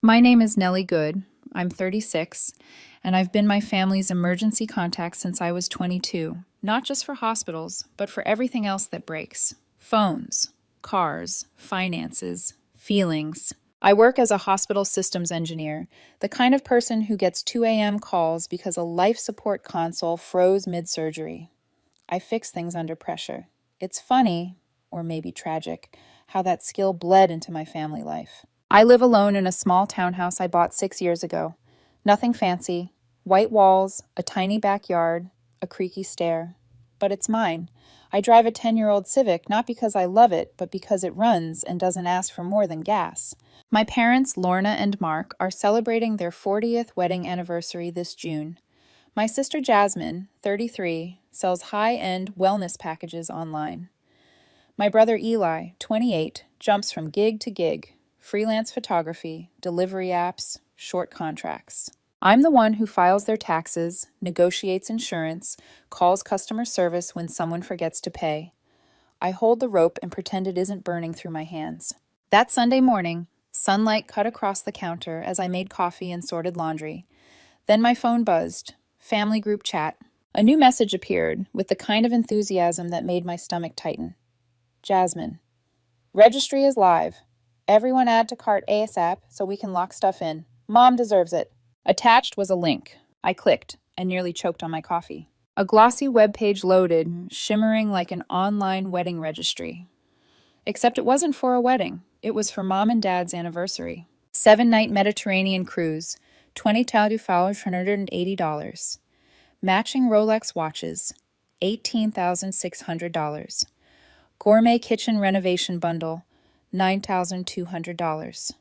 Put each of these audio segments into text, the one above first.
My name is Nellie Good. I'm 36, and I've been my family's emergency contact since I was 22, not just for hospitals, but for everything else that breaks. Phones, cars, finances, feelings. I work as a hospital systems engineer, the kind of person who gets 2 a.m. calls because a life support console froze mid-surgery. I fix things under pressure. It's funny, or maybe tragic, how that skill bled into my family life. I live alone in a small townhouse I bought 6 years ago. Nothing fancy, white walls, a tiny backyard, a creaky stair. But it's mine. I drive a 10-year-old Civic not because I love it, but because it runs and doesn't ask for more than gas. My parents, Lorna and Mark, are celebrating their 40th wedding anniversary this June. My sister Jasmine, 33, sells high-end wellness packages online. My brother Eli, 28, jumps from gig to gig. Freelance photography, delivery apps, short contracts. I'm the one who files their taxes, negotiates insurance, calls customer service when someone forgets to pay. I hold the rope and pretend it isn't burning through my hands. That Sunday morning, sunlight cut across the counter as I made coffee and sorted laundry. Then my phone buzzed. Family group chat. A new message appeared with the kind of enthusiasm that made my stomach tighten. Jasmine. Registry is live. Everyone add to cart ASAP so we can lock stuff in. Mom deserves it. Attached was a link. I clicked and nearly choked on my coffee. A glossy web page loaded, shimmering like an online wedding registry. Except it wasn't for a wedding. It was for Mom and Dad's anniversary. 7-night Mediterranean cruise, $20,580. Matching Rolex watches, $18,600. Gourmet kitchen renovation bundle, $9,200.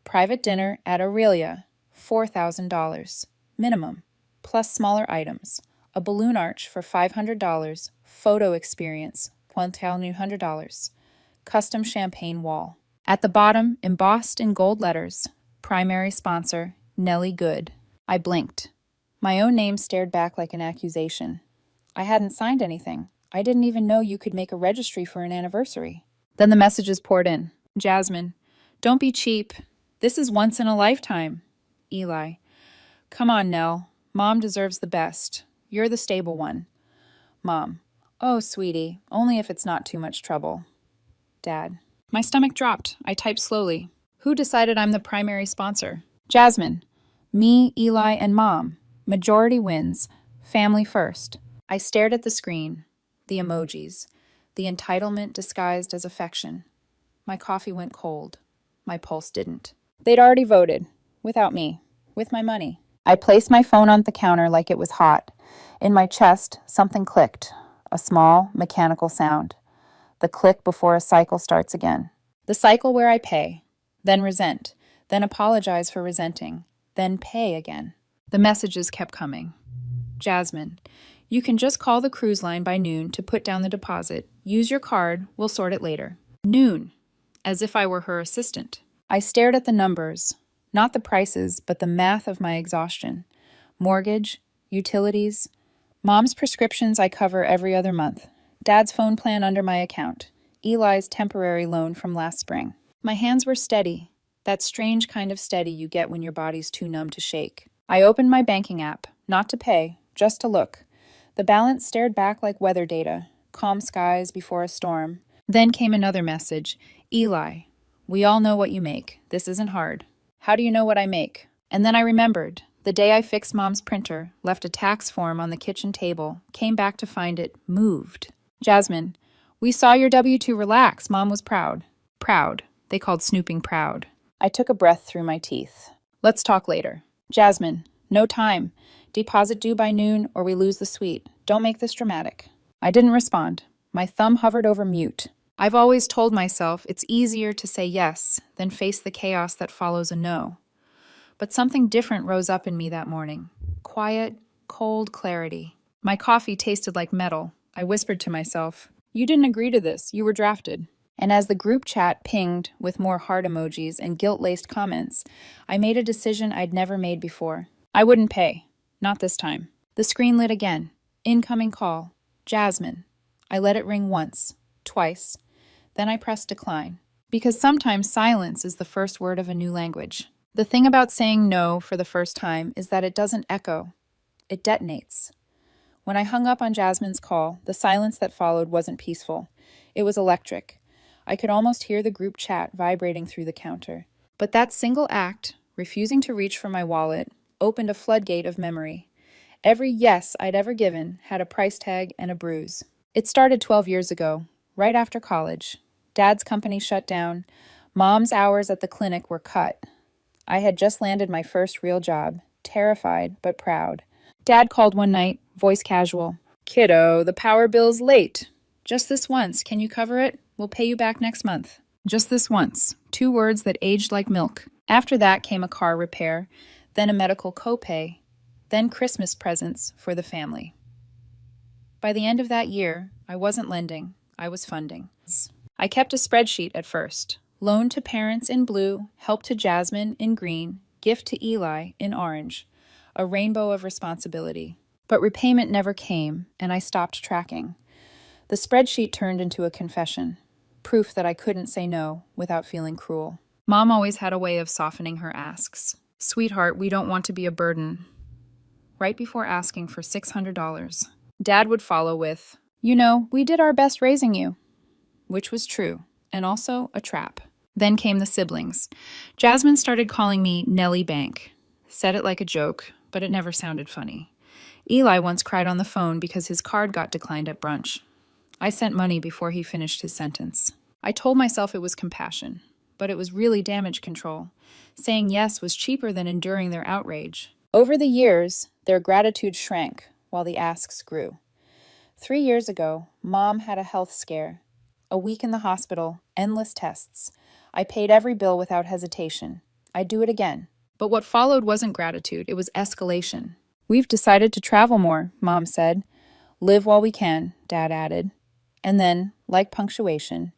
Private dinner at Aurelia, $4,000. Minimum, plus smaller items. A balloon arch for $500. Photo experience, $1,200. Custom champagne wall. At the bottom, embossed in gold letters, primary sponsor, Nellie Good. I blinked. My own name stared back like an accusation. I hadn't signed anything. I didn't even know you could make a registry for an anniversary. Then the messages poured in. Jasmine, don't be cheap. This is once in a lifetime. Eli, come on, Nell. Mom deserves the best. You're the stable one. Mom, oh, sweetie, only if it's not too much trouble. Dad, my stomach dropped. I typed slowly. Who decided I'm the primary sponsor? Jasmine, me, Eli, and Mom. Majority wins. Family first. I stared at the screen. The emojis. The entitlement disguised as affection. My coffee went cold. My pulse didn't. They'd already voted. Without me. With my money. I placed my phone on the counter like it was hot. In my chest, something clicked. A small, mechanical sound. The click before a cycle starts again. The cycle where I pay. Then resent. Then apologize for resenting. Then pay again. The messages kept coming. Jasmine, you can just call the cruise line by noon to put down the deposit. Use your card. We'll sort it later. Noon. As if I were her assistant. I stared at the numbers. Not the prices, but the math of my exhaustion. Mortgage, utilities, Mom's prescriptions I cover every other month. Dad's phone plan under my account. Eli's temporary loan from last spring. My hands were steady. That strange kind of steady you get when your body's too numb to shake. I opened my banking app. Not to pay, just to look. The balance stared back like weather data, calm skies before a storm. Then came another message. Eli, we all know what you make. This isn't hard. How do you know what I make? And then I remembered. The day I fixed Mom's printer, left a tax form on the kitchen table, came back to find it moved. Jasmine, we saw your W-2 relax. Mom was proud. Proud. They called snooping proud. I took a breath through my teeth. Let's talk later. Jasmine, no time. Deposit due by noon or we lose the suite. Don't make this dramatic. I didn't respond. My thumb hovered over mute. I've always told myself it's easier to say yes than face the chaos that follows a no. But something different rose up in me that morning. Quiet, cold clarity. My coffee tasted like metal. I whispered to myself, you didn't agree to this. You were drafted. And as the group chat pinged with more heart emojis and guilt-laced comments, I made a decision I'd never made before. I wouldn't pay. Not this time. The screen lit again. Incoming call. Jasmine. I let it ring once, twice. Then I pressed decline. Because sometimes silence is the first word of a new language. The thing about saying no for the first time is that it doesn't echo, it detonates. When I hung up on Jasmine's call, the silence that followed wasn't peaceful. It was electric. I could almost hear the group chat vibrating through the counter. But that single act, refusing to reach for my wallet, opened a floodgate of memory. Every yes I'd ever given had a price tag and a bruise. It started 12 years ago, right after college. Dad's company shut down. Mom's hours at the clinic were cut. I had just landed my first real job, terrified but proud. Dad called one night, voice casual. "Kiddo, the power bill's late. Just this once. Can you cover it? We'll pay you back next month." Just this once. 2 words that aged like milk. After that came a car repair, then a medical copay, then Christmas presents for the family. By the end of that year, I wasn't lending, I was funding. I kept a spreadsheet at first. Loan to parents in blue, help to Jasmine in green, gift to Eli in orange. A rainbow of responsibility. But repayment never came, and I stopped tracking. The spreadsheet turned into a confession, proof that I couldn't say no without feeling cruel. Mom always had a way of softening her asks. "Sweetheart, we don't want to be a burden." Right before asking for $600. Dad would follow with, "We did our best raising you," which was true, and also a trap. Then came the siblings. Jasmine started calling me Nellie Bank. Said it like a joke, but it never sounded funny. Eli once cried on the phone because his card got declined at brunch. I sent money before he finished his sentence. I told myself it was compassion, but it was really damage control. Saying yes was cheaper than enduring their outrage. Over the years, their gratitude shrank while the asks grew. 3 years ago, Mom had a health scare. A week in the hospital, endless tests. I paid every bill without hesitation. I'd do it again. But what followed wasn't gratitude, it was escalation. "We've decided to travel more," Mom said. "Live while we can," Dad added. And then, like punctuation,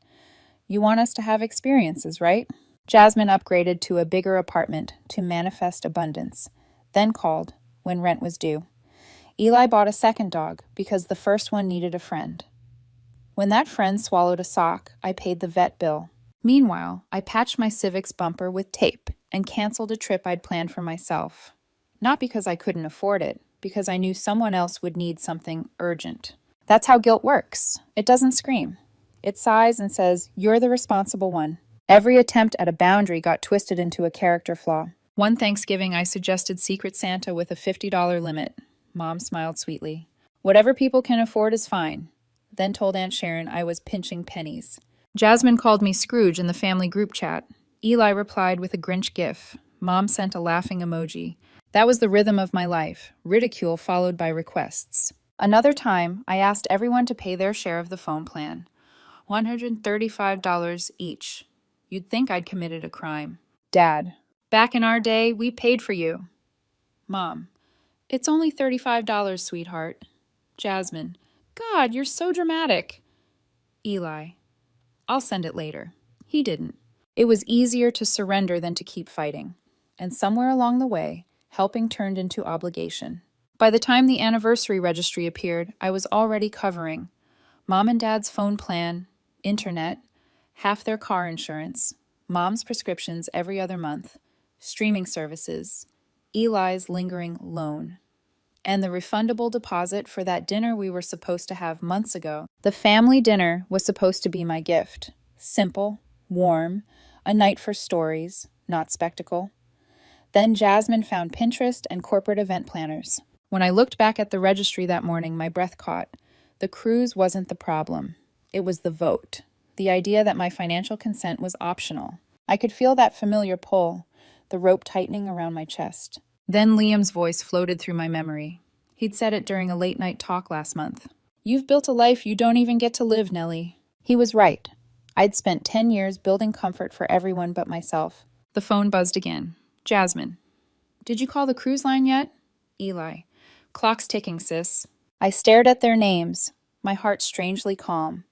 "You want us to have experiences, right?" Jasmine upgraded to a bigger apartment to manifest abundance, then called when rent was due. Eli bought a second dog because the first one needed a friend. When that friend swallowed a sock, I paid the vet bill. Meanwhile, I patched my Civic's bumper with tape and canceled a trip I'd planned for myself. Not because I couldn't afford it, because I knew someone else would need something urgent. That's how guilt works. It doesn't scream. It sighs and says, "You're the responsible one." Every attempt at a boundary got twisted into a character flaw. One Thanksgiving, I suggested Secret Santa with a $50 limit. Mom smiled sweetly. "Whatever people can afford is fine." Then told Aunt Sharon I was pinching pennies. Jasmine called me Scrooge in the family group chat. Eli replied with a Grinch gif. Mom sent a laughing emoji. That was the rhythm of my life, ridicule followed by requests. Another time, I asked everyone to pay their share of the phone plan. $135 each. You'd think I'd committed a crime. Dad: "Back in our day, we paid for you." Mom: "It's only $35, sweetheart." Jasmine: "God, you're so dramatic." Eli: "I'll send it later." He didn't. It was easier to surrender than to keep fighting. And somewhere along the way, helping turned into obligation. By the time the anniversary registry appeared, I was already covering Mom and Dad's phone plan, internet, half their car insurance, Mom's prescriptions every other month, streaming services, Eli's lingering loan, and the refundable deposit for that dinner we were supposed to have months ago. The family dinner was supposed to be my gift. Simple, warm, a night for stories, not spectacle. Then Jasmine found Pinterest and corporate event planners. When I looked back at the registry that morning, my breath caught. The cruise wasn't the problem. It was the vote. The idea that my financial consent was optional. I could feel that familiar pull, the rope tightening around my chest. Then Liam's voice floated through my memory. He'd said it during a late-night talk last month. "You've built a life you don't even get to live, Nellie." He was right. I'd spent 10 years building comfort for everyone but myself. The phone buzzed again. Jasmine: "Did you call the cruise line yet?" Eli: "Clock's ticking, sis." I stared at their names, my heart strangely calm.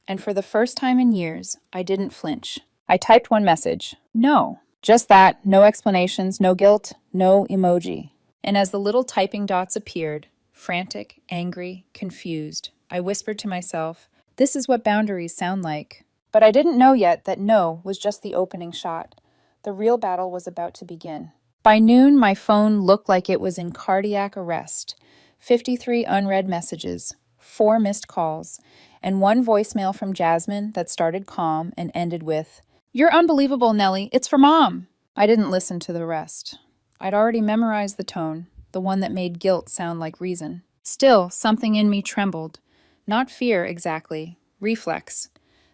And for the first time in years, I didn't flinch. I typed one message. No. Just that, no explanations, no guilt, no emoji. And as the little typing dots appeared, frantic, angry, confused, I whispered to myself, "This is what boundaries sound like." But I didn't know yet that no was just the opening shot. The real battle was about to begin. By noon, my phone looked like it was in cardiac arrest. 53 unread messages, 4 missed calls, and 1 voicemail from Jasmine that started calm and ended with, "You're unbelievable, Nellie. It's for Mom." I didn't listen to the rest. I'd already memorized the tone, the one that made guilt sound like reason. Still, something in me trembled. Not fear, exactly. Reflex.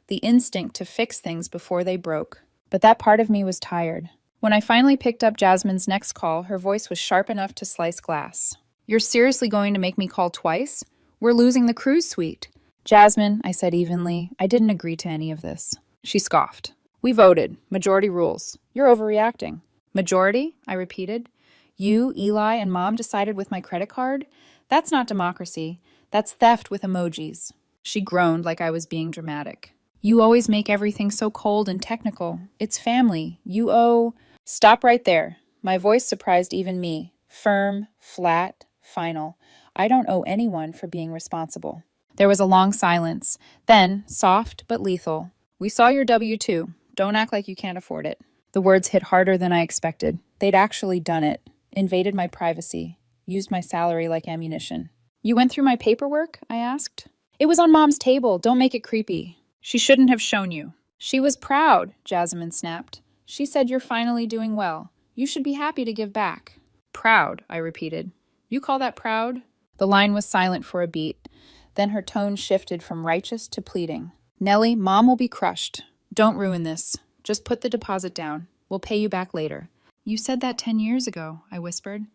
The instinct to fix things before they broke. But that part of me was tired. When I finally picked up Jasmine's next call, her voice was sharp enough to slice glass. "You're seriously going to make me call twice? We're losing the cruise suite." "Jasmine," I said evenly, "I didn't agree to any of this." She scoffed. "We voted. Majority rules. You're overreacting." "Majority?" I repeated. "You, Eli, and Mom decided with my credit card? That's not democracy. That's theft with emojis." She groaned like I was being dramatic. "You always make everything so cold and technical. It's family. You owe—" "Stop right there." My voice surprised even me. Firm, flat, final. I don't owe anyone for being responsible. There was a long silence. Then, soft but lethal, "We saw your W-2. Don't act like you can't afford it." The words hit harder than I expected. They'd actually done it. Invaded my privacy. Used my salary like ammunition. "You went through my paperwork?" I asked. "It was on Mom's table. Don't make it creepy." "She shouldn't have shown you." "She was proud," Jasmine snapped. "She said you're finally doing well. You should be happy to give back." "Proud," I repeated. "You call that proud?" The line was silent for a beat. Then her tone shifted from righteous to pleading. "Nellie, Mom will be crushed. Don't ruin this. Just put the deposit down. We'll pay you back later." "You said that 10 years ago," I whispered.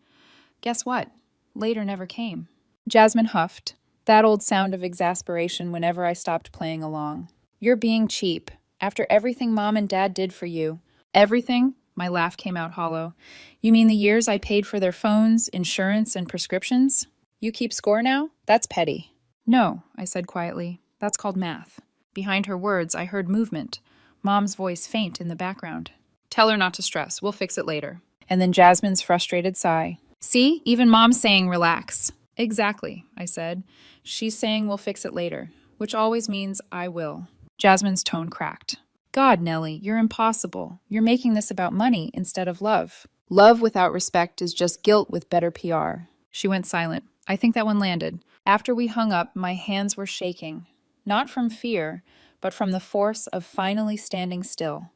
"Guess what? Later never came." Jasmine huffed. That old sound of exasperation whenever I stopped playing along. "You're being cheap. After everything Mom and Dad did for you." "Everything?" My laugh came out hollow. "You mean the years I paid for their phones, insurance, and prescriptions? You keep score now? That's petty." "No," I said quietly. "That's called math." Behind her words, I heard movement. Mom's voice faint in the background. "Tell her not to stress. We'll fix it later." And then Jasmine's frustrated sigh. "See? Even Mom's saying relax." "Exactly," I said. "She's saying we'll fix it later, which always means I will." Jasmine's tone cracked. "God, Nellie, you're impossible. You're making this about money instead of love. Love without respect is just guilt with better PR." She went silent. I think that one landed. After we hung up, my hands were shaking. Not from fear, but from the force of finally standing still.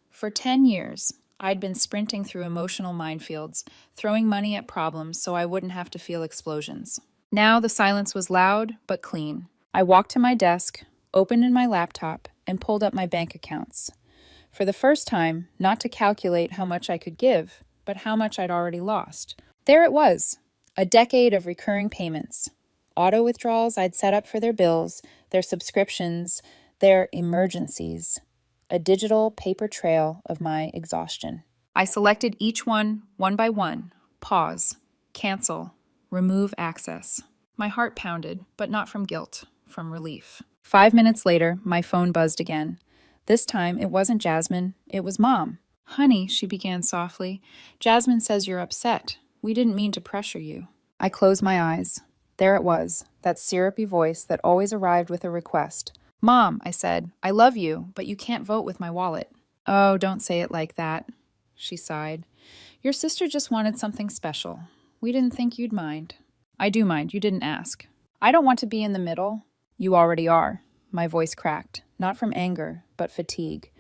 For 10 years, I'd been sprinting through emotional minefields, throwing money at problems so I wouldn't have to feel explosions. Now the silence was loud but clean. I walked to my desk, opened in my laptop, and pulled up my bank accounts. For the first time, not to calculate how much I could give, but how much I'd already lost. There it was, a decade of recurring payments. Auto withdrawals I'd set up for their bills, their subscriptions, their emergencies. A digital paper trail of my exhaustion. I selected each one by one. Pause. Cancel. Remove access. My heart pounded, but not from guilt, from relief. 5 minutes later, my phone buzzed again. This time, it wasn't Jasmine, it was Mom. "Honey," she began softly, "Jasmine says you're upset. We didn't mean to pressure you." I closed my eyes. There it was, that syrupy voice that always arrived with a request. "Mom," I said, "I love you, but you can't vote with my wallet." "Oh, don't say it like that," she sighed. "Your sister just wanted something special. We didn't think you'd mind." "I do mind, you didn't ask." "I don't want to be in the middle." "You already are." My voice cracked, not from anger, but fatigue.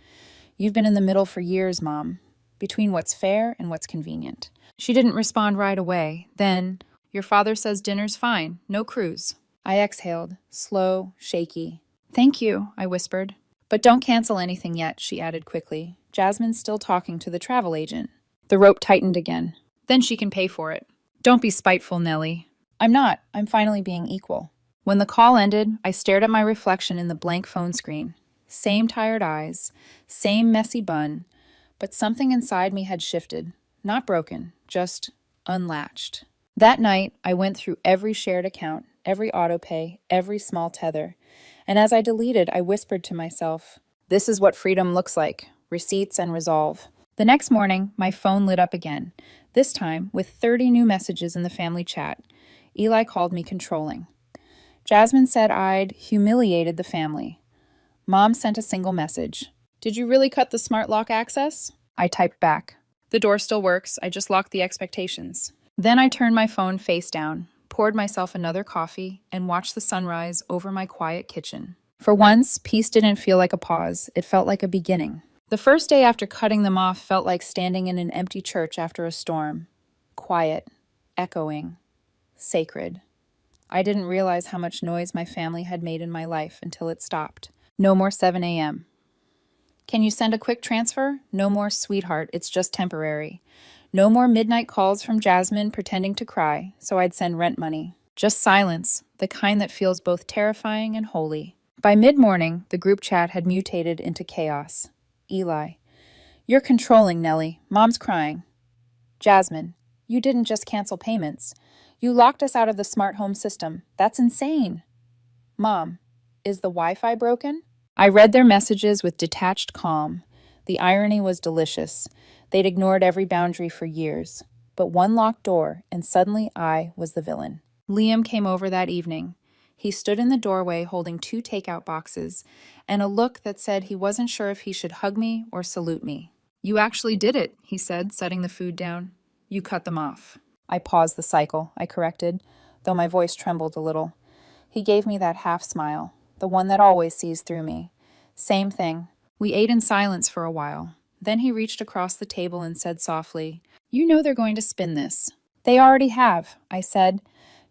"You've been in the middle for years, Mom, between what's fair and what's convenient." She didn't respond right away. Then, "Your father says dinner's fine, no cruise." I exhaled, slow, shaky. "Thank you," I whispered. "But don't cancel anything yet," she added quickly. "Jasmine's still talking to the travel agent." The rope tightened again. "Then she can pay for it." "Don't be spiteful, Nellie." "I'm not. I'm finally being equal." When the call ended, I stared at my reflection in the blank phone screen. Same tired eyes, same messy bun, but something inside me had shifted. Not broken, just unlatched. That night, I went through every shared account, every autopay, every small tether. And as I deleted, I whispered to myself, "This is what freedom looks like, receipts and resolve." The next morning, my phone lit up again, this time with 30 new messages in the family chat. Eli called me controlling. Jasmine said I'd humiliated the family. Mom sent a single message. "Did you really cut the smart lock access?" I typed back. The door still works, I just locked the expectations. Then I turned my phone face down, poured myself another coffee, and watched the sunrise over my quiet kitchen. For once, peace didn't feel like a pause, it felt like a beginning. The first day after cutting them off felt like standing in an empty church after a storm. Quiet, echoing, sacred. I didn't realize how much noise my family had made in my life until it stopped. No more 7 a.m. Can you send a quick transfer? No more sweetheart, it's just temporary. No more midnight calls from Jasmine pretending to cry, so I'd send rent money. Just silence, the kind that feels both terrifying and holy. By mid-morning, the group chat had mutated into chaos. Eli: "You're controlling, Nellie. Mom's crying." Jasmine: "You didn't just cancel payments. You locked us out of the smart home system. That's insane." Mom: "Is the Wi-Fi broken?" I read their messages with detached calm. The irony was delicious. They'd ignored every boundary for years. But one locked door, and suddenly I was the villain. Liam came over that evening. He stood in the doorway holding 2 takeout boxes and a look that said he wasn't sure if he should hug me or salute me. "You actually did it," he said, setting the food down. "You cut them off." I paused the cycle, I corrected, though my voice trembled a little. He gave me that half smile, the one that always sees through me. Same thing. We ate in silence for a while. Then he reached across the table and said softly, "You know they're going to spin this." "They already have," I said.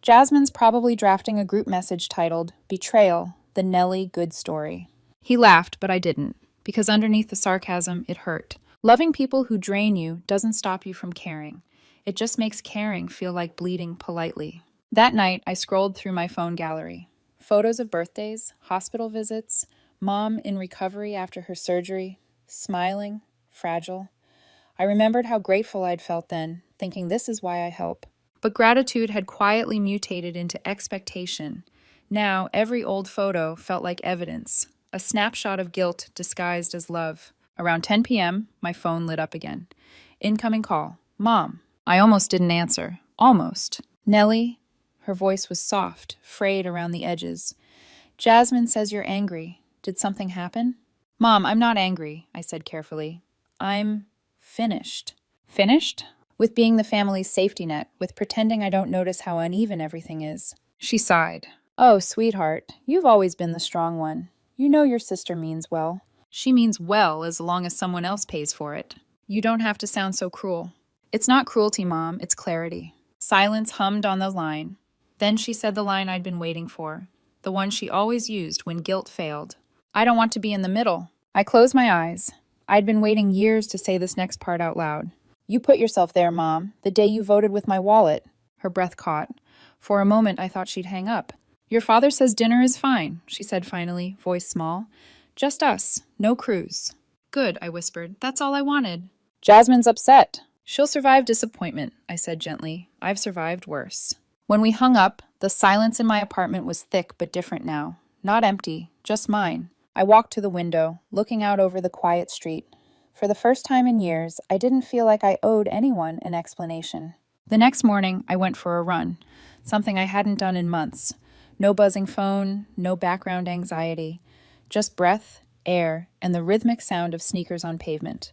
"Jasmine's probably drafting a group message titled, 'Betrayal, the Nellie Good Story.'" He laughed, but I didn't, because underneath the sarcasm, it hurt. Loving people who drain you doesn't stop you from caring. It just makes caring feel like bleeding politely. That night, I scrolled through my phone gallery. Photos of birthdays, hospital visits, Mom in recovery after her surgery, smiling, fragile. I remembered how grateful I'd felt then, thinking this is why I help. But gratitude had quietly mutated into expectation. Now, every old photo felt like evidence, a snapshot of guilt disguised as love. Around 10 p.m., my phone lit up again. Incoming call. "Mom." I almost didn't answer. Almost. "Nellie?" Her voice was soft, frayed around the edges. "Jasmine says you're angry. Did something happen?" "Mom, I'm not angry," I said carefully. "I'm finished." Finished? With being the family's safety net, with pretending I don't notice how uneven everything is. She sighed. "Oh, sweetheart, you've always been the strong one. You know your sister means well." "She means well as long as someone else pays for it. You don't have to sound so cruel." "It's not cruelty, Mom, it's clarity." Silence hummed on the line. Then she said the line I'd been waiting for, the one she always used when guilt failed. "I don't want to be in the middle." I closed my eyes. I'd been waiting years to say this next part out loud. "You put yourself there, Mom, the day you voted with my wallet." Her breath caught. For a moment, I thought she'd hang up. "Your father says dinner is fine," she said finally, voice small. "Just us, no cruise." "Good," I whispered. "That's all I wanted." "Jasmine's upset." "She'll survive disappointment," I said gently. "I've survived worse." When we hung up, the silence in my apartment was thick but different now. Not empty, just mine. I walked to the window, looking out over the quiet street. For the first time in years, I didn't feel like I owed anyone an explanation. The next morning, I went for a run, something I hadn't done in months. No buzzing phone, no background anxiety, just breath, air, and the rhythmic sound of sneakers on pavement.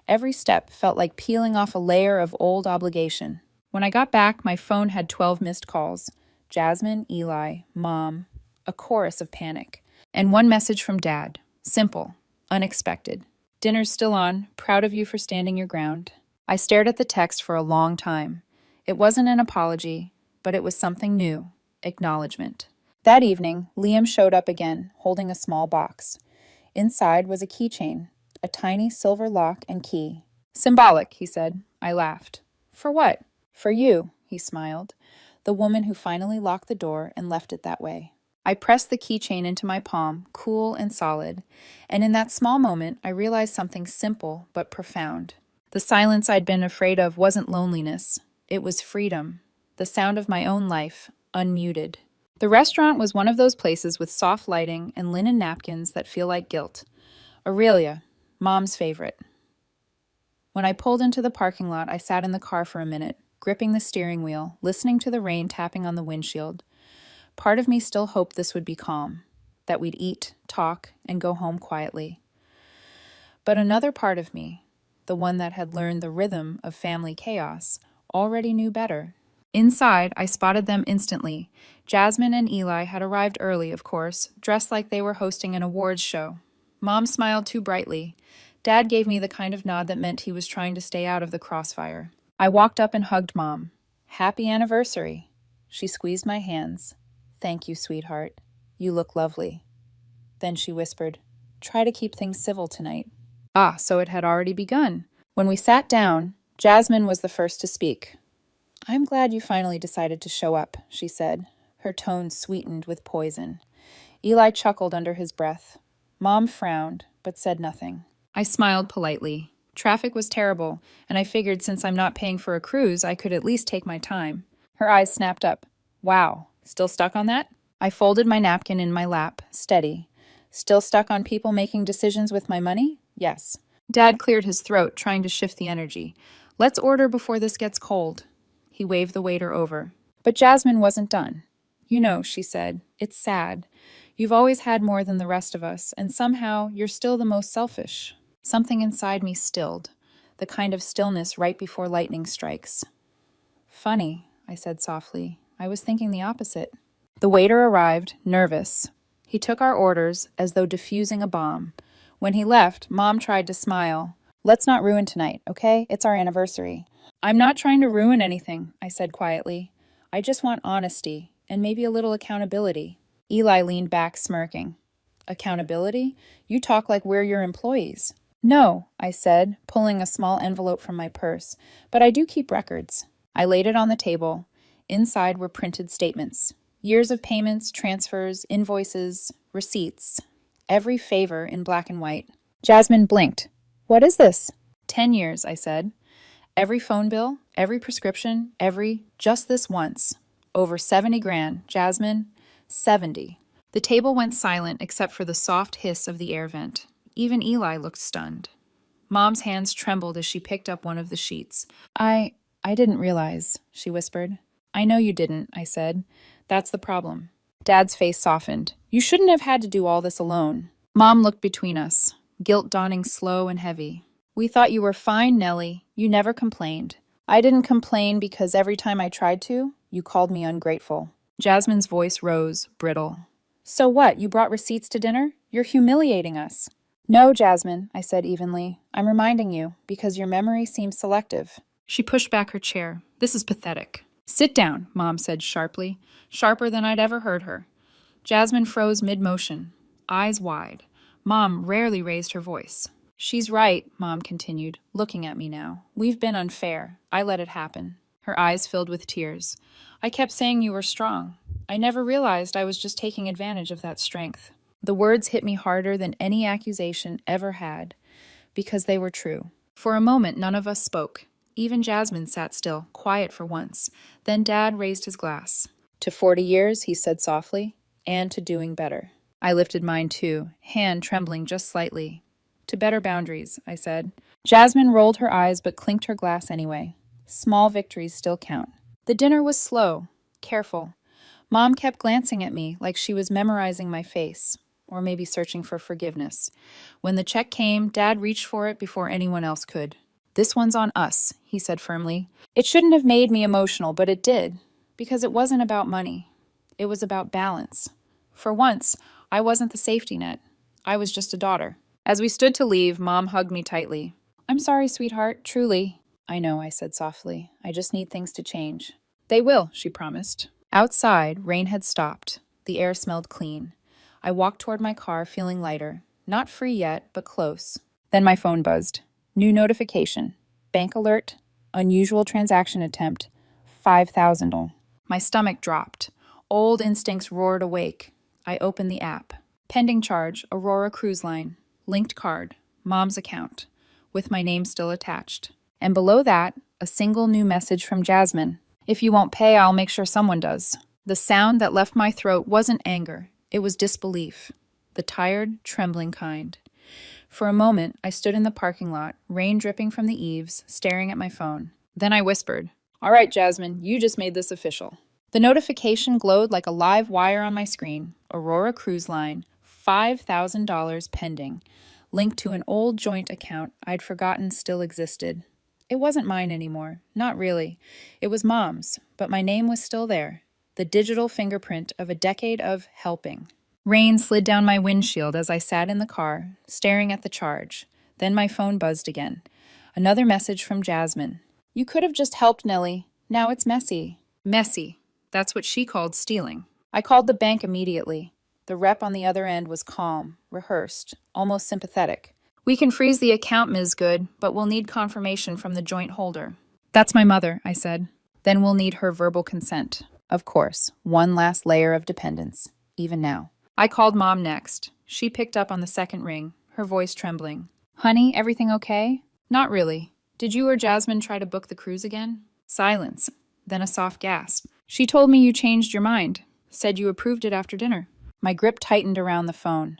Every step felt like peeling off a layer of old obligation. When I got back, my phone had 12 missed calls. Jasmine, Eli, Mom, a chorus of panic. And one message from Dad. Simple, unexpected. "Dinner's still on. Proud of you for standing your ground." I stared at the text for a long time. It wasn't an apology, but it was something new. Acknowledgement. That evening, Liam showed up again, holding a small box. Inside was a keychain, a tiny silver lock and key. "Symbolic," he said. I laughed. "For what?" "For you," he smiled. The woman who finally locked the door and left it that way. I pressed the keychain into my palm, cool and solid, and in that small moment, I realized something simple but profound. The silence I'd been afraid of wasn't loneliness. It was freedom. The sound of my own life, unmuted. The restaurant was one of those places with soft lighting and linen napkins that feel like guilt. Aurelia, Mom's favorite. When I pulled into the parking lot, I sat in the car for a minute, gripping the steering wheel, listening to the rain tapping on the windshield. Part of me still hoped this would be calm, that we'd eat, talk, and go home quietly. But another part of me, the one that had learned the rhythm of family chaos, already knew better. Inside, I spotted them instantly. Jasmine and Eli had arrived early, of course, dressed like they were hosting an awards show. Mom smiled too brightly. Dad gave me the kind of nod that meant he was trying to stay out of the crossfire. I walked up and hugged Mom. "Happy anniversary." She squeezed my hands. "Thank you, sweetheart. You look lovely." Then she whispered, "Try to keep things civil tonight." Ah, so it had already begun. When we sat down, Jasmine was the first to speak. "I'm glad you finally decided to show up," she said, her tone sweetened with poison. Eli chuckled under his breath. Mom frowned, but said nothing. I smiled politely. Traffic was terrible, and I figured since I'm not paying for a cruise, I could at least take my time. Her eyes snapped up. "Wow, still stuck on that?" I folded my napkin in my lap, steady. "Still stuck on people making decisions with my money? Yes." Dad cleared his throat, trying to shift the energy. "Let's order before this gets cold." He waved the waiter over. But Jasmine wasn't done. "You know," she said, "it's sad. You've always had more than the rest of us, and somehow you're still the most selfish." Something inside me stilled, the kind of stillness right before lightning strikes. "Funny," I said softly. "I was thinking the opposite." The waiter arrived, nervous. He took our orders as though defusing a bomb. When he left, Mom tried to smile. "Let's not ruin tonight, okay? It's our anniversary." "I'm not trying to ruin anything," I said quietly. "I just want honesty, and maybe a little accountability." Eli leaned back, smirking. "Accountability? You talk like we're your employees." "No," I said, pulling a small envelope from my purse, "but I do keep records." I laid it on the table. Inside were printed statements. Years of payments, transfers, invoices, receipts. Every favor in black and white. Jasmine blinked. "What is this?" 10 years, I said. Every phone bill, every prescription, just this once. Over 70 grand, Jasmine. 70. The table went silent except for the soft hiss of the air vent. Even Eli looked stunned. Mom's hands trembled as she picked up one of the sheets. I didn't realize," she whispered. "I know you didn't," I said. "That's the problem." Dad's face softened. "You shouldn't have had to do all this alone." Mom looked between us, guilt dawning slow and heavy. "We thought you were fine, Nellie. You never complained." "I didn't complain because every time I tried to, you called me ungrateful." Jasmine's voice rose, brittle. "So what, you brought receipts to dinner? You're humiliating us." "No, Jasmine," I said evenly. "I'm reminding you, because your memory seems selective." She pushed back her chair. "This is pathetic." "Sit down," Mom said sharply, sharper than I'd ever heard her. Jasmine froze mid-motion, eyes wide. Mom rarely raised her voice. "She's right," Mom continued, looking at me now. "We've been unfair. I let it happen." Her eyes filled with tears. "I kept saying you were strong. I never realized I was just taking advantage of that strength." The words hit me harder than any accusation ever had, because they were true. For a moment, none of us spoke. Even Jasmine sat still, quiet for once. Then Dad raised his glass. "To 40 years," he said softly, "and to doing better." I lifted mine too, hand trembling just slightly. "To better boundaries," I said. Jasmine rolled her eyes but clinked her glass anyway. Small victories still count. The dinner was slow, careful. Mom kept glancing at me like she was memorizing my face, or maybe searching for forgiveness. When the check came, Dad reached for it before anyone else could. "This one's on us," he said firmly. It shouldn't have made me emotional, but it did, because it wasn't about money. It was about balance. For once, I wasn't the safety net. I was just a daughter. As we stood to leave, Mom hugged me tightly. "I'm sorry, sweetheart, truly." "I know," I said softly. "I just need things to change." "They will," she promised. Outside, rain had stopped. The air smelled clean. I walked toward my car, feeling lighter. Not free yet, but close. Then my phone buzzed. New notification. Bank alert. Unusual transaction attempt. 5,000. My stomach dropped. Old instincts roared awake. I opened the app. Pending charge, Aurora Cruise Line. Linked card. Mom's account. With my name still attached. And below that, a single new message from Jasmine. "If you won't pay, I'll make sure someone does." The sound that left my throat wasn't anger. It was disbelief. The tired, trembling kind. For a moment, I stood in the parking lot, rain dripping from the eaves, staring at my phone. Then I whispered, "All right, Jasmine, you just made this official." The notification glowed like a live wire on my screen. Aurora Cruise Line, $5,000 pending. linked to an old joint account I'd forgotten still existed. It wasn't mine anymore, not really. It was Mom's, but my name was still there, the digital fingerprint of a decade of helping. Rain slid down my windshield as I sat in the car, staring at the charge. Then my phone buzzed again. Another message from Jasmine. You could have just helped, Nellie. Now it's messy. Messy. That's what she called stealing. I called the bank immediately. The rep on the other end was calm, rehearsed, almost sympathetic. We can freeze the account, Ms. Good, but we'll need confirmation from the joint holder. That's my mother, I said. Then we'll need her verbal consent. Of course, one last layer of dependence, even now. I called Mom next. She picked up on the second ring, her voice trembling. Honey, everything okay? Not really. Did you or Jasmine try to book the cruise again? Silence, then a soft gasp. She told me you changed your mind, said you approved it after dinner. My grip tightened around the phone.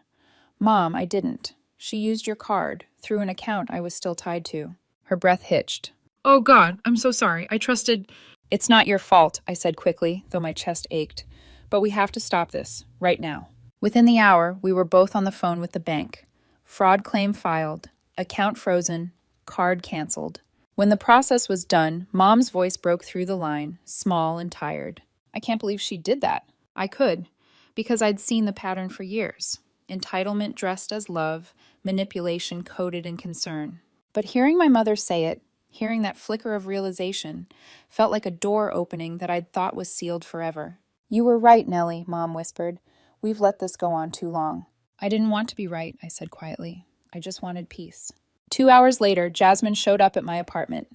Mom, I didn't. She used your card, through an account I was still tied to. Her breath hitched. Oh God, I'm so sorry. I trusted... It's not your fault, I said quickly, though my chest ached. But we have to stop this, right now. Within the hour, we were both on the phone with the bank. Fraud claim filed, account frozen, card canceled. When the process was done, Mom's voice broke through the line, small and tired. I can't believe she did that. I could, because I'd seen the pattern for years. Entitlement dressed as love, manipulation coded in concern. But hearing my mother say it, hearing that flicker of realization, felt like a door opening that I'd thought was sealed forever. You were right, Nellie, Mom whispered. We've let this go on too long. I didn't want to be right, I said quietly. I just wanted peace. 2 hours later, Jasmine showed up at my apartment,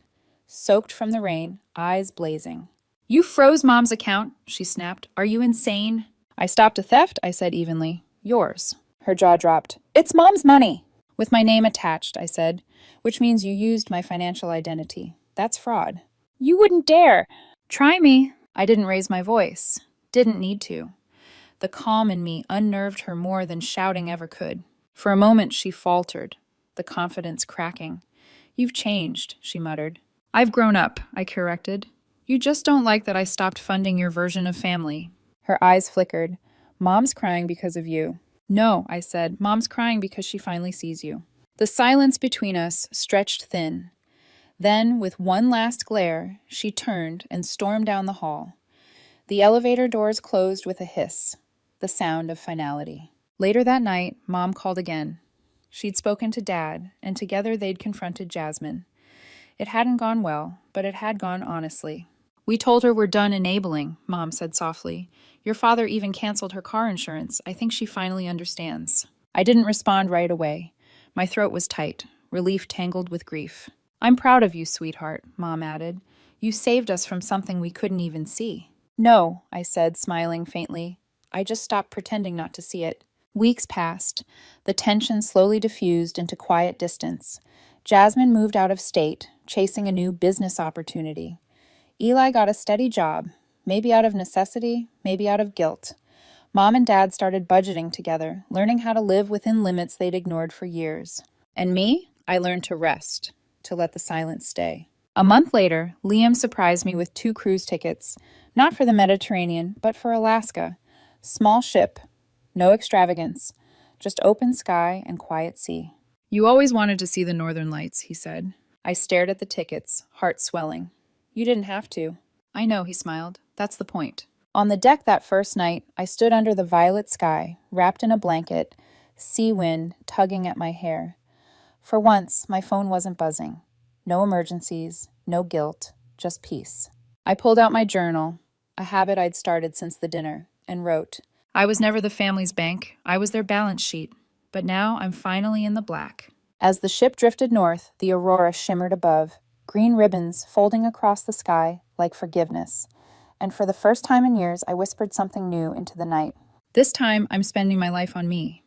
soaked from the rain, eyes blazing. You froze Mom's account, she snapped. Are you insane? I stopped a theft, I said evenly. Yours. Her jaw dropped. It's Mom's money. With my name attached, I said, which means you used my financial identity. That's fraud. You wouldn't dare. Try me. I didn't raise my voice. Didn't need to. The calm in me unnerved her more than shouting ever could. For a moment, she faltered, the confidence cracking. You've changed, she muttered. I've grown up, I corrected. You just don't like that I stopped funding your version of family. Her eyes flickered. Mom's crying because of you. No, I said. Mom's crying because she finally sees you. The silence between us stretched thin. Then, with one last glare, she turned and stormed down the hall. The elevator doors closed with a hiss, the sound of finality. Later that night, Mom called again. She'd spoken to Dad, and together they'd confronted Jasmine. It hadn't gone well, but it had gone honestly. We told her we're done enabling, Mom said softly. Your father even canceled her car insurance. I think she finally understands. I didn't respond right away. My throat was tight, relief tangled with grief. I'm proud of you, sweetheart, Mom added. You saved us from something we couldn't even see. No, I said, smiling faintly. I just stopped pretending not to see it. Weeks passed. The tension slowly diffused into quiet distance. Jasmine moved out of state, chasing a new business opportunity. Eli got a steady job, maybe out of necessity, maybe out of guilt. Mom and Dad started budgeting together, learning how to live within limits they'd ignored for years. And me? I learned to rest, to let the silence stay. A month later, Liam surprised me with 2 cruise tickets, not for the Mediterranean, but for Alaska. Small ship, no extravagance, just open sky and quiet sea. You always wanted to see the northern lights, he said. I stared at the tickets, heart swelling. You didn't have to. I know, he smiled. That's the point. On the deck that first night, I stood under the violet sky, wrapped in a blanket, sea wind tugging at my hair. For once, my phone wasn't buzzing. No emergencies, no guilt, just peace. I pulled out my journal, a habit I'd started since the dinner, and wrote, I was never the family's bank. I was their balance sheet. But now I'm finally in the black. As the ship drifted north, the aurora shimmered above, green ribbons folding across the sky like forgiveness. And for the first time in years, I whispered something new into the night. This time, I'm spending my life on me.